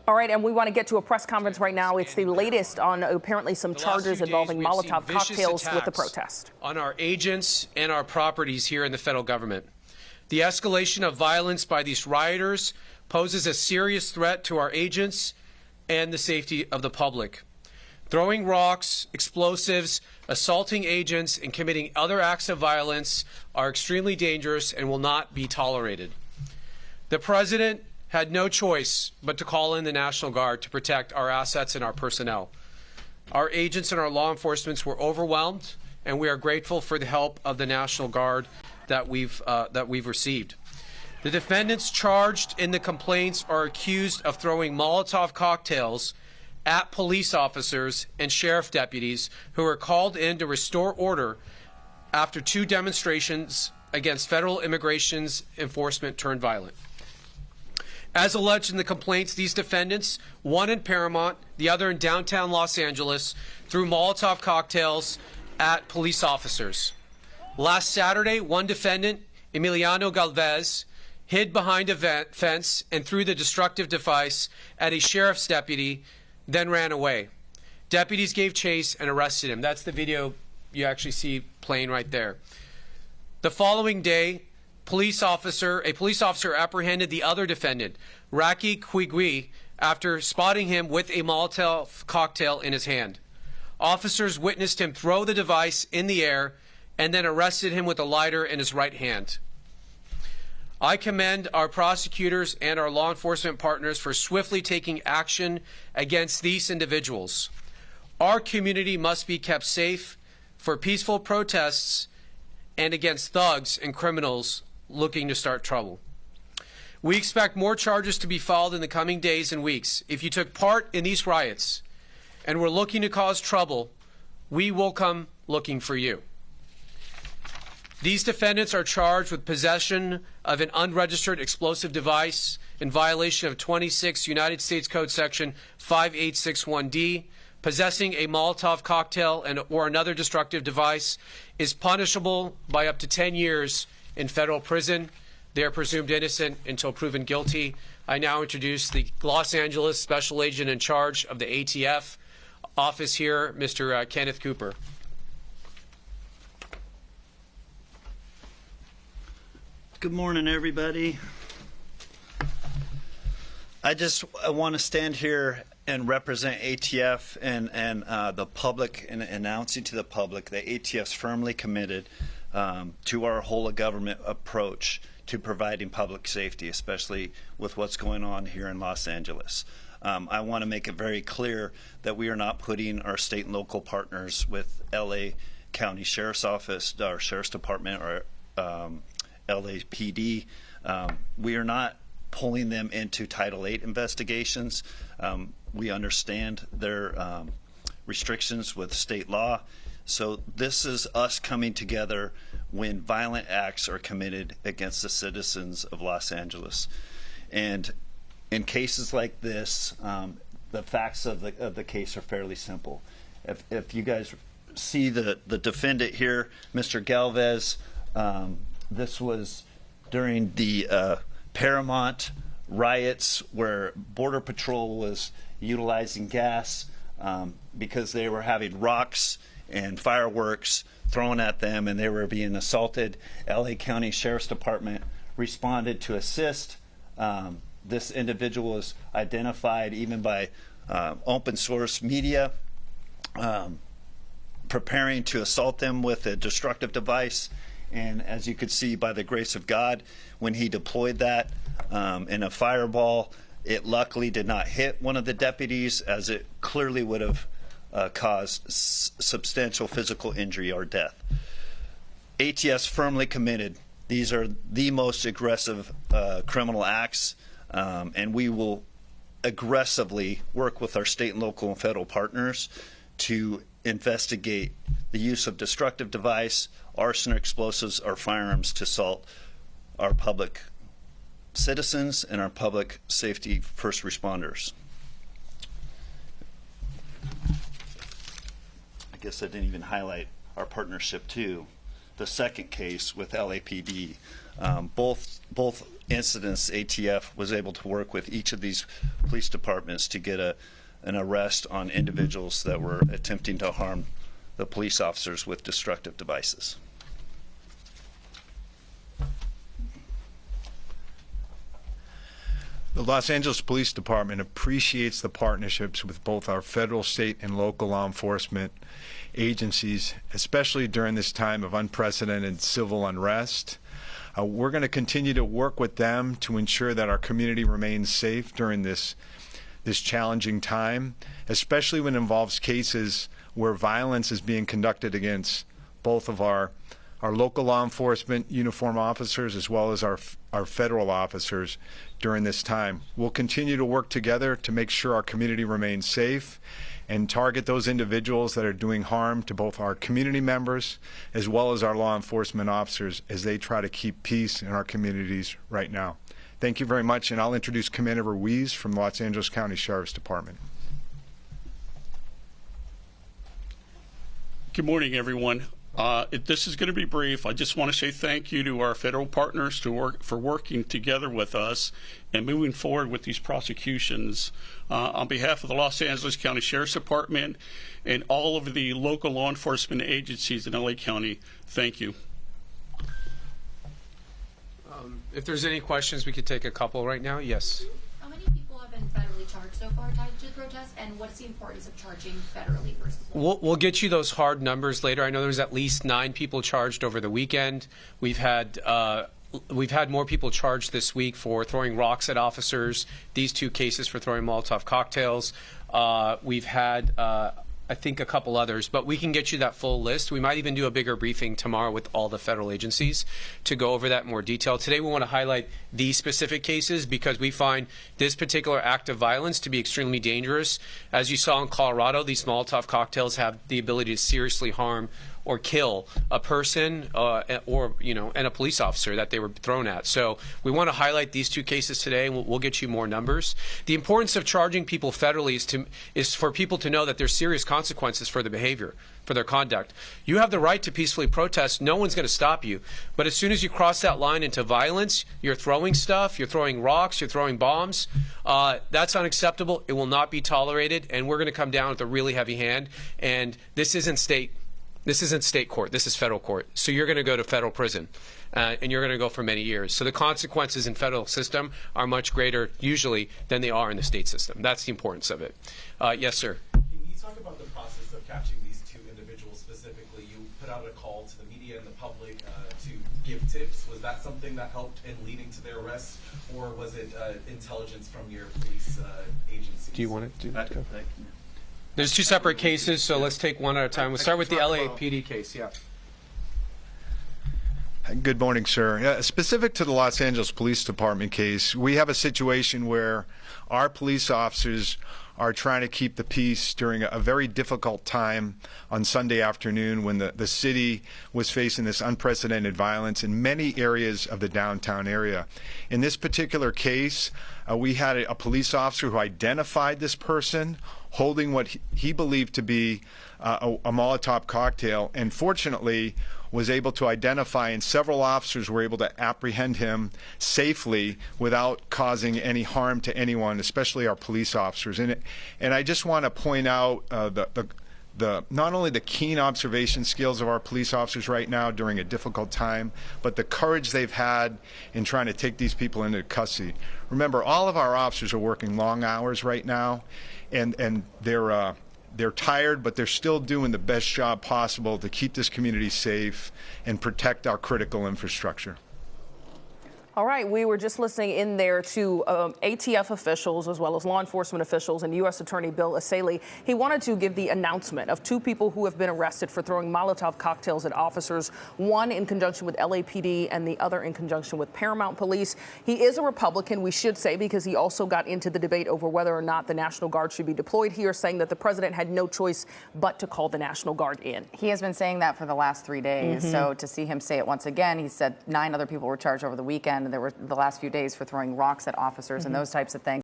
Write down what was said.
All right, and we want to get to a press conference right now. It's the latest on apparently some charges involving Molotov cocktails with the protest. On our agents and our properties here in the federal government. The escalation of violence by these rioters poses a serious threat to our agents and the safety of the public. Throwing rocks, explosives, assaulting agents, and committing other acts of violence are extremely dangerous and will not be tolerated. The President had no choice but to call in the National Guard to protect our assets and our personnel. Our agents and our law enforcement were overwhelmed, and we are grateful for the help of the National Guard that we've received. The defendants charged in the complaints are accused of throwing Molotov cocktails at police officers and sheriff deputies who were called in to restore order after 2 demonstrations against federal immigration enforcement turned violent. As alleged in the complaints, these defendants, one in Paramount, the other in downtown Los Angeles, threw Molotov cocktails at police officers. Last Saturday, one defendant, Emiliano Galvez, hid behind a fence and threw the destructive device at a sheriff's deputy, then ran away. Deputies gave chase and arrested him. That's the video you actually see playing right there. The following day, a police officer apprehended the other defendant, Raki Quigui, after spotting him with a Molotov cocktail in his hand. Officers witnessed him throw the device in the air and then arrested him with a lighter in his right hand. I commend our prosecutors and our law enforcement partners for swiftly taking action against these individuals. Our community must be kept safe for peaceful protests and against thugs and criminals looking to start trouble. We expect more charges to be filed in the coming days and weeks. If you took part in these riots and were looking to cause trouble, we will come looking for you. These defendants are charged with possession of an unregistered explosive device in violation of 26 United States Code Section 5861D. Possessing a Molotov cocktail or another destructive device is punishable by up to 10 years in federal prison. They are presumed innocent until proven guilty. I now introduce the Los Angeles Special Agent in charge of the ATF office here, Mr. Kenneth Cooper. Good morning, everybody. I want to stand here and represent ATF and the public and announcing to the public that ATF's firmly committed to our whole of government approach to providing public safety, especially with what's going on here in Los Angeles. I want to make it very clear that we are not putting our state and local partners with LA County Sheriff's Office, our Sheriff's Department, or LAPD. We are not pulling them into Title VIII investigations. We understand their restrictions with state law. So this is us coming together when violent acts are committed against the citizens of Los Angeles. And in cases like this, the facts of the case are fairly simple. If you guys see the defendant here, Mr. Galvez, this was during the Paramount riots where Border Patrol was utilizing gas because they were having rocks and fireworks thrown at them and they were being assaulted. LA County Sheriff's Department responded to assist. This individual was identified even by open source media, preparing to assault them with a destructive device. And as you could see, by the grace of God, when he deployed that in a fireball, it luckily did not hit one of the deputies, as it clearly would have caused substantial physical injury or death. ATF's firmly committed. These are the most aggressive criminal acts, and we will aggressively work with our state and local and federal partners to investigate the use of destructive device, arson, or explosives, or firearms to assault our public citizens and our public safety first responders. I guess I didn't even highlight our partnership too. The second case with LAPD, both incidents, ATF was able to work with each of these police departments to get an arrest on individuals that were attempting to harm the police officers with destructive devices. The Los Angeles Police Department appreciates the partnerships with both our federal, state, and local law enforcement agencies, especially during this time of unprecedented civil unrest. We're going to continue to work with them to ensure that our community remains safe during this challenging time, especially when it involves cases where violence is being conducted against both of our local law enforcement uniform officers as well as our federal officers during this time. We'll continue to work together to make sure our community remains safe and target those individuals that are doing harm to both our community members as well as our law enforcement officers as they try to keep peace in our communities right now. Thank you very much, and I'll introduce Commander Ruiz from the Los Angeles County Sheriff's Department. Good morning, everyone. This is going to be brief. I just want to say thank you to our federal partners for working together with us and moving forward with these prosecutions. On behalf of the Los Angeles County Sheriff's Department and all of the local law enforcement agencies in LA County, thank you. If there's any questions, we could take a couple right now. Yes. How many people have been federally charged so far tied to the protest, and what's the importance of charging federally versus local? We'll get you those hard numbers later. I know there's at least 9 people charged over the weekend. We've had more people charged this week for throwing rocks at officers. These 2 cases for throwing Molotov cocktails. We've had I think a couple others, but we can get you that full list. We might even do a bigger briefing tomorrow with all the federal agencies to go over that in more detail. Today we want to highlight these specific cases because we find this particular act of violence to be extremely dangerous. As you saw in Colorado, these Molotov cocktails have the ability to seriously harm or kill a person and a police officer that they were thrown at. So we want to highlight these 2 cases today, and we'll get you more numbers. The importance of charging people federally is for people to know that there's serious consequences for their behavior, for their conduct. You have the right to peacefully protest. No one's going to stop you. But as soon as you cross that line into violence, you're throwing stuff, you're throwing rocks, you're throwing bombs, that's unacceptable. It will not be tolerated, and we're going to come down with a really heavy hand. And this isn't state court. This is federal court. So you're going to go to federal prison, and you're going to go for many years. So the consequences in federal system are much greater usually than they are in the state system. That's the importance of it. Yes, sir. Can you talk about the process of catching these 2 individuals specifically? You put out a call to the media and the public to give tips. Was that something that helped in leading to their arrest, or was it intelligence from your police agencies? Do you want to do that? There's 2 separate cases, so let's take one at a time. We'll start with the LAPD case. Yeah. Good morning, sir. Specific to the Los Angeles Police Department case, we have a situation where our police officers are trying to keep the peace during a very difficult time on Sunday afternoon when the city was facing this unprecedented violence in many areas of the downtown area. In this particular case, we had a police officer who identified this person holding what he believed to be a Molotov cocktail, and fortunately was able to identify, and several officers were able to apprehend him safely without causing any harm to anyone, especially our police officers. And I just want to point out not only the keen observation skills of our police officers right now during a difficult time, but the courage they've had in trying to take these people into custody. Remember, all of our officers are working long hours right now, and they're tired, but they're still doing the best job possible to keep this community safe and protect our critical infrastructure. All right, we were just listening in there to ATF officials as well as law enforcement officials and U.S. Attorney Bill Assaley. He wanted to give the announcement of 2 people who have been arrested for throwing Molotov cocktails at officers, one in conjunction with LAPD and the other in conjunction with Paramount Police. He is a Republican, we should say, because he also got into the debate over whether or not the National Guard should be deployed here, saying that the president had no choice but to call the National Guard in. He has been saying that for the last 3 days. So to see him say it once again, he said 9 other people were charged over the weekend. And there were the last few days for throwing rocks at officers and those types of things.